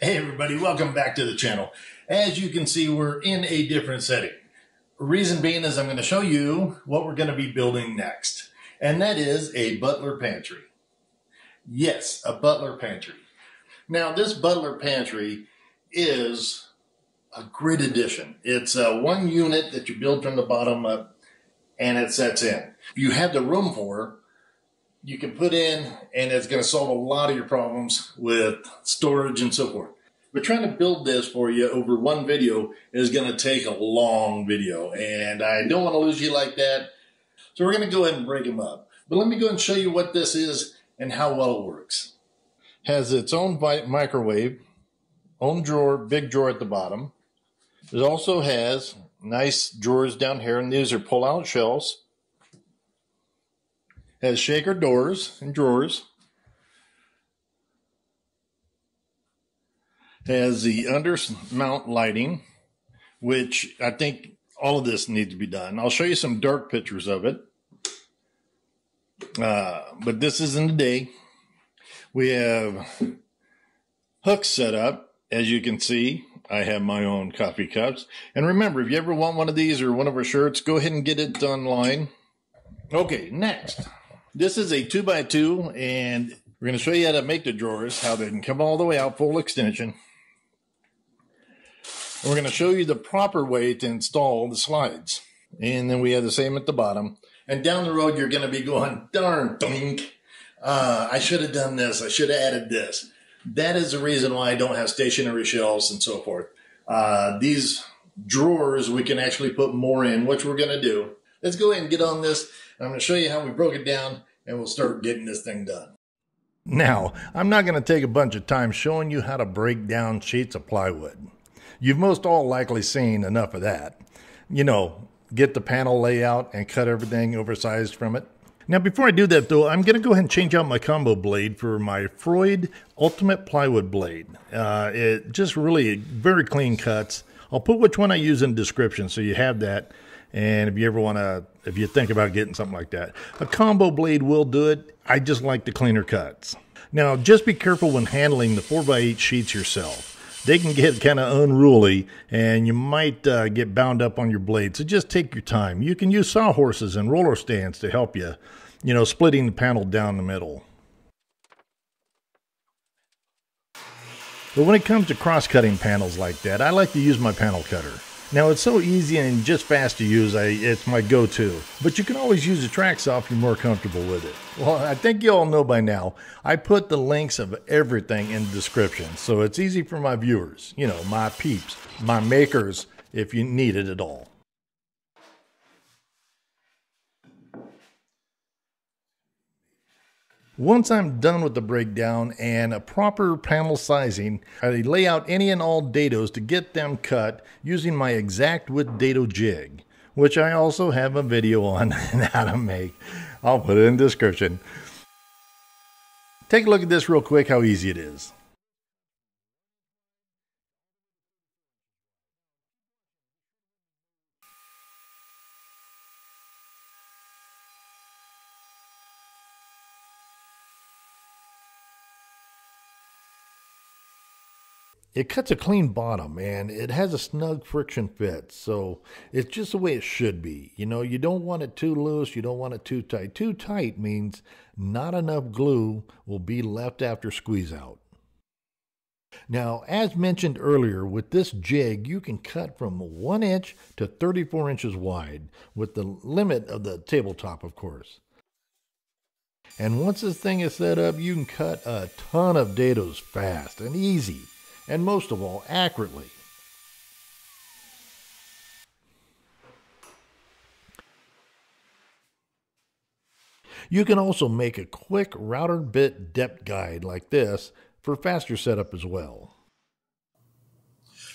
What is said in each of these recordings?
Hey everybody, welcome back to the channel. As you can see, we're in a different setting. Reason being is I'm going to show you what we're going to be building next. And that is a Butler Pantry. Yes, a Butler Pantry. Now this Butler Pantry is a grid addition. It's one unit that you build from the bottom up and it sets in. If you have the room for, you can put in, and it's going to solve a lot of your problems with storage and so forth. But trying to build this for you over one video is going to take a long video, and I don't want to lose you like that. So we're going to go ahead and break them up. But let me go and show you what this is and how well it works. Has its own microwave, own drawer, big drawer at the bottom. It also has nice drawers down here, and these are pull-out shelves. Has shaker doors and drawers. Has the undermount lighting, which I think all of this needs to be done. I'll show you some dark pictures of it. But this is in the day. We have hooks set up. As you can see, I have my own coffee cups. And remember, if you ever want one of these or one of our shirts, go ahead and get it online. Okay, next. This is a 2x2, and we're going to show you how to make the drawers, how they can come all the way out, full extension. And we're going to show you the proper way to install the slides. And then we have the same at the bottom. And down the road, you're going to be going, darn, dink. I should have done this. I should have added this. That is the reason why I don't have stationary shelves and so forth. These drawers, we can actually put more in, which we're going to do. Let's go ahead and get on this. I'm going to show you how we broke it down, and we'll start getting this thing done. Now, I'm not going to take a bunch of time showing you how to break down sheets of plywood. You've most all likely seen enough of that. You know, get the panel layout and cut everything oversized from it. Now, before I do that, though, I'm going to go ahead and change out my combo blade for my Freud Ultimate Plywood Blade. It just really very clean cuts. I'll put which one I use in the description so you have that. And if you ever want to, if you think about getting something like that, a combo blade will do it. I just like the cleaner cuts. Now, just be careful when handling the 4x8 sheets yourself. They can get kind of unruly, and you might get bound up on your blade. So just take your time. You can use sawhorses and roller stands to help you, splitting the panel down the middle. But when it comes to cross-cutting panels like that, I like to use my panel cutter. Now, it's so easy and just fast to use, it's my go-to. But you can always use a track saw if you're more comfortable with it. Well, I think you all know by now, I put the links of everything in the description. So it's easy for my viewers, my peeps, my makers, if you need it at all. Once I'm done with the breakdown and a proper panel sizing, I lay out any and all dados to get them cut using my exact width dado jig, which I also have a video on how to make. I'll put it in the description. Take a look at this real quick, how easy it is. It cuts a clean bottom, and it has a snug friction fit, so it's just the way it should be. You don't want it too loose, you don't want it too tight. Too tight means not enough glue will be left after squeeze out. Now, as mentioned earlier, with this jig, you can cut from 1 inch to 34 inches wide, with the limit of the tabletop, of course. And once this thing is set up, you can cut a ton of dados fast and easy. And most of all, accurately. You can also make a quick router bit depth guide like this for faster setup as well.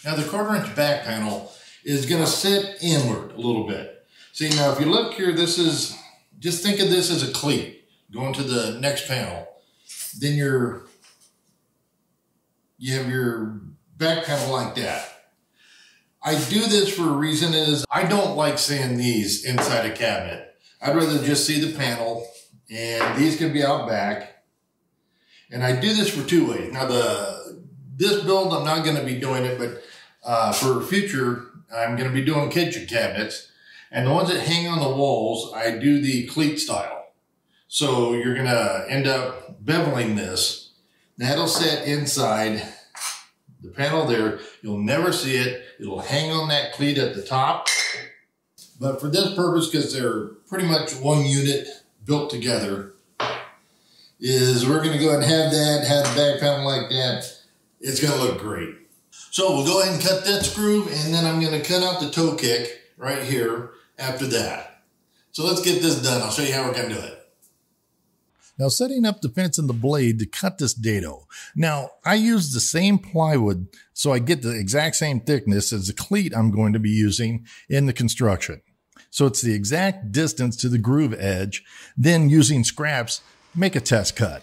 Now the 1/4 inch back panel is going to sit inward a little bit. See, now if you look here, just think of this as a cleat going to the next panel. Then you have your back panel like that. I do this for a reason is I don't like seeing these inside a cabinet. I'd rather just see the panel, and these can be out back. And I do this for two ways. Now the This build, I'm not going to be doing it, but for future, I'm going to be doing kitchen cabinets. And the ones that hang on the walls, I do the cleat style. So you're going to end up beveling this. That'll set inside the panel there. You'll never see it. It'll hang on that cleat at the top. But for this purpose, because they're pretty much one unit built together, is we're going to go ahead and have the back panel like that. It's going to look great. So we'll go ahead and cut that screw, and then I'm going to cut out the toe kick right here after that. So let's get this done. I'll show you how we're going to do it. Now, setting up the fence and the blade to cut this dado. Now, I use the same plywood, so I get the exact same thickness as the cleat I'm going to be using in the construction. So it's the exact distance to the groove edge. Then using scraps, make a test cut.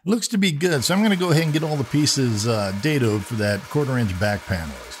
Looks to be good, so I'm going to go ahead and get all the pieces dadoed for that 1/4 inch back panels.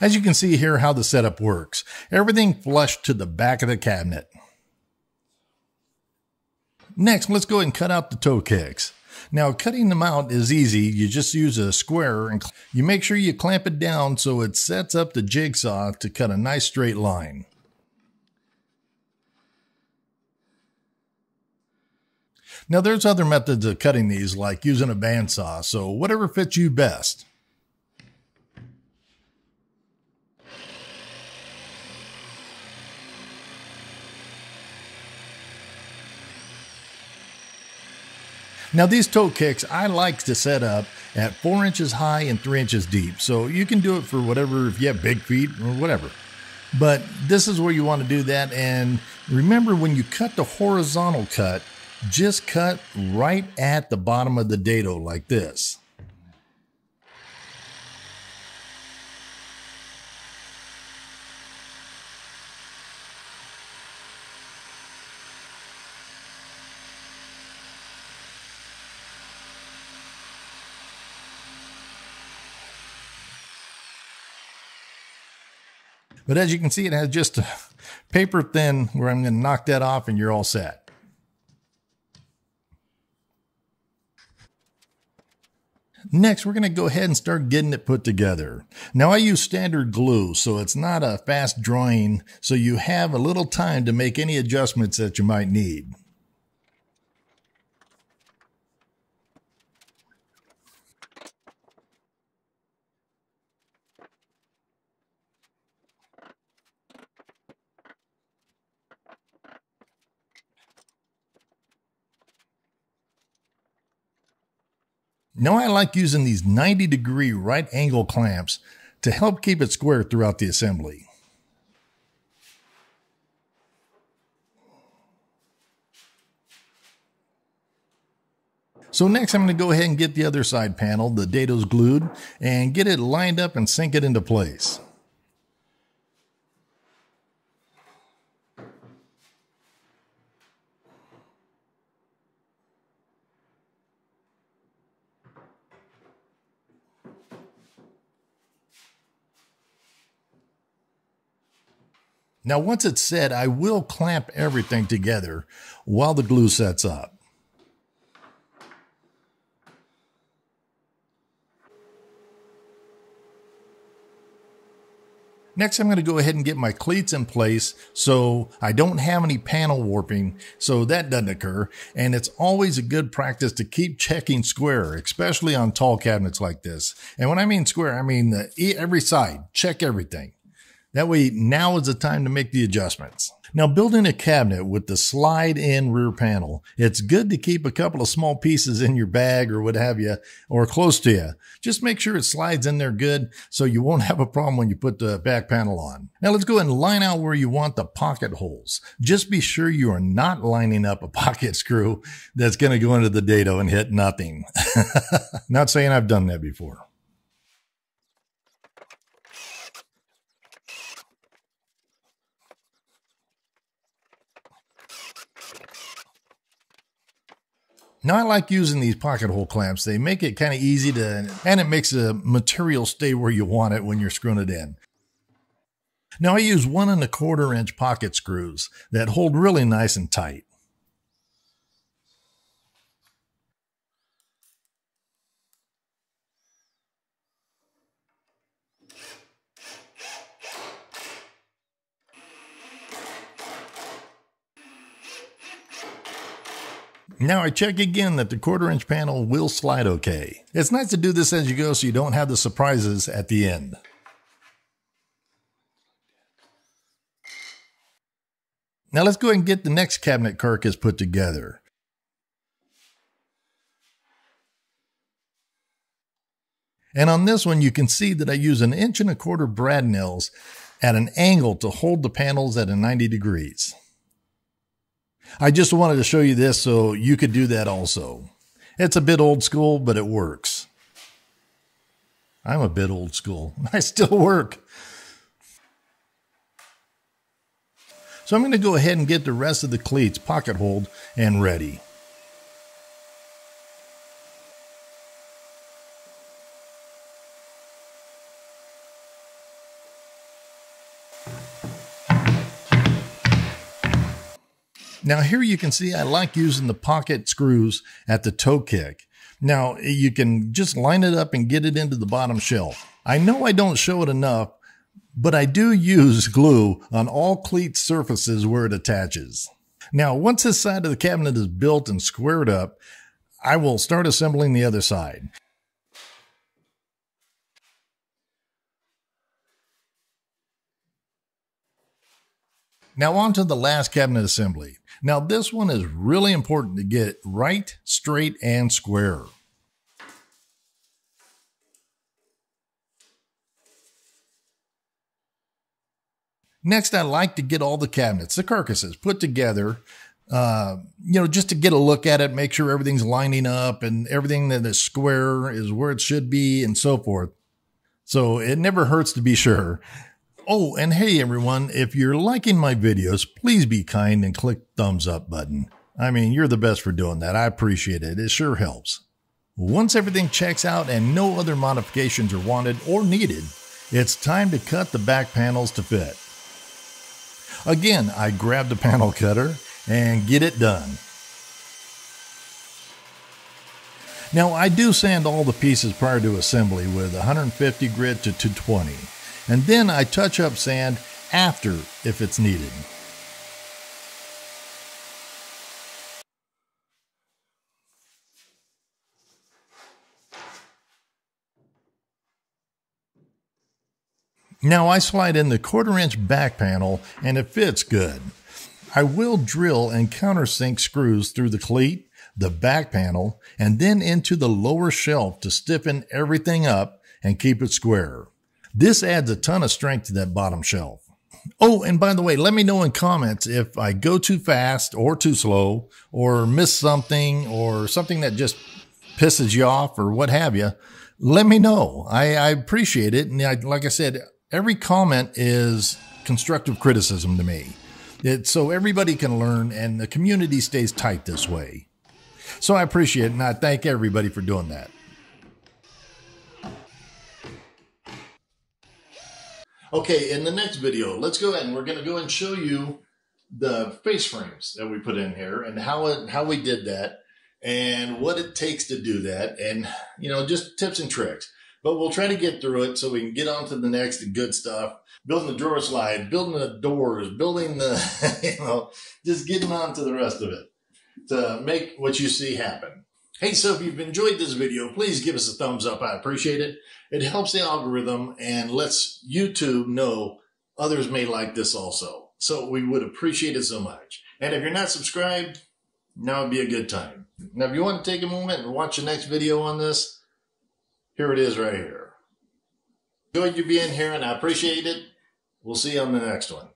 As you can see here how the setup works. Everything flush to the back of the cabinet. Next, let's go ahead and cut out the toe kicks. Now, cutting them out is easy. You just use a square and you make sure you clamp it down so it sets up the jigsaw to cut a nice straight line. Now, there's other methods of cutting these, like using a bandsaw, so whatever fits you best. Now these toe kicks, I like to set up at 4 inches high and 3 inches deep. So you can do it for whatever, if you have big feet or whatever. But this is where you want to do that. And remember, when you cut the horizontal cut, just cut right at the bottom of the dado like this. But as you can see, it has just a paper thin where I'm going to knock that off and you're all set. Next, we're going to go ahead and start getting it put together. Now, I use standard glue, so it's not a fast drying, so you have a little time to make any adjustments that you might need. Now I like using these 90-degree right angle clamps to help keep it square throughout the assembly. So next I'm going to go ahead and get the other side panel, the dados glued, and get it lined up and sink it into place. Now, once it's set, I will clamp everything together while the glue sets up. Next, I'm going to go ahead and get my cleats in place so I don't have any panel warping, so that doesn't occur. And it's always a good practice to keep checking square, especially on tall cabinets like this. And when I mean square, I mean every side. Check everything. That way, now is the time to make the adjustments. Now, building a cabinet with the slide-in rear panel, it's good to keep a couple of small pieces in your bag or what have you, or close to you. Just make sure it slides in there good so you won't have a problem when you put the back panel on. Now, let's go ahead and line out where you want the pocket holes. Just be sure you are not lining up a pocket screw that's going to go into the dado and hit nothing. Not saying I've done that before. Now, I like using these pocket hole clamps. They make it kind of easy and it makes the material stay where you want it when you're screwing it in. Now, I use 1 1/4 inch pocket screws that hold really nice and tight. Now I check again that the 1/4 inch panel will slide okay. It's nice to do this as you go so you don't have the surprises at the end. Now let's go ahead and get the next cabinet carcass put together. And on this one you can see that I use 1 1/4 inch brad nails at an angle to hold the panels at a 90 degrees. I just wanted to show you this so you could do that also. It's a bit old school, but it works. I'm a bit old school. I still work. So I'm going to go ahead and get the rest of the cleats pocket holed and ready. Now here you can see I like using the pocket screws at the toe kick. Now you can just line it up and get it into the bottom shelf. I know I don't show it enough, but I do use glue on all cleat surfaces where it attaches. Now once this side of the cabinet is built and squared up, I will start assembling the other side. Now on to the last cabinet assembly. Now this one is really important to get right, straight, and square. Next, I like to get all the cabinets, the carcasses, put together, just to get a look at it, make sure everything's lining up and everything that is square is where it should be and so forth. So it never hurts to be sure. Oh, and hey everyone, if you're liking my videos, please be kind and click the thumbs up button. I mean, you're the best for doing that. I appreciate it. It sure helps. Once everything checks out and no other modifications are wanted or needed, it's time to cut the back panels to fit. Again, I grab the panel cutter and get it done. Now, I do sand all the pieces prior to assembly with 150 grit to 220. And then I touch up sand after if it's needed. Now I slide in the 1/4 inch back panel and it fits good. I will drill and countersink screws through the cleat, the back panel, and then into the lower shelf to stiffen everything up and keep it square. This adds a ton of strength to that bottom shelf. Oh, and by the way, let me know in comments if I go too fast or too slow or miss something or something that just pisses you off or what have you. Let me know. I appreciate it. And like I said, every comment is constructive criticism to me. So everybody can learn and the community stays tight this way. So I appreciate it and I thank everybody for doing that. Okay, in the next video, let's go ahead and we're going to go and show you the face frames that we put in here and how we did that and what it takes to do that and, just tips and tricks. But we'll try to get through it so we can get on to the next good stuff. Building the drawer slide, building the doors, building the, just getting on to the rest of it to make what you see happen. Hey, so if you've enjoyed this video, please give us a thumbs up. I appreciate it. It helps the algorithm and lets YouTube know others may like this also. So we would appreciate it so much. And if you're not subscribed, now would be a good time. Now, if you want to take a moment and watch the next video on this, here it is right here. Enjoyed you being here, and I appreciate it. We'll see you on the next one.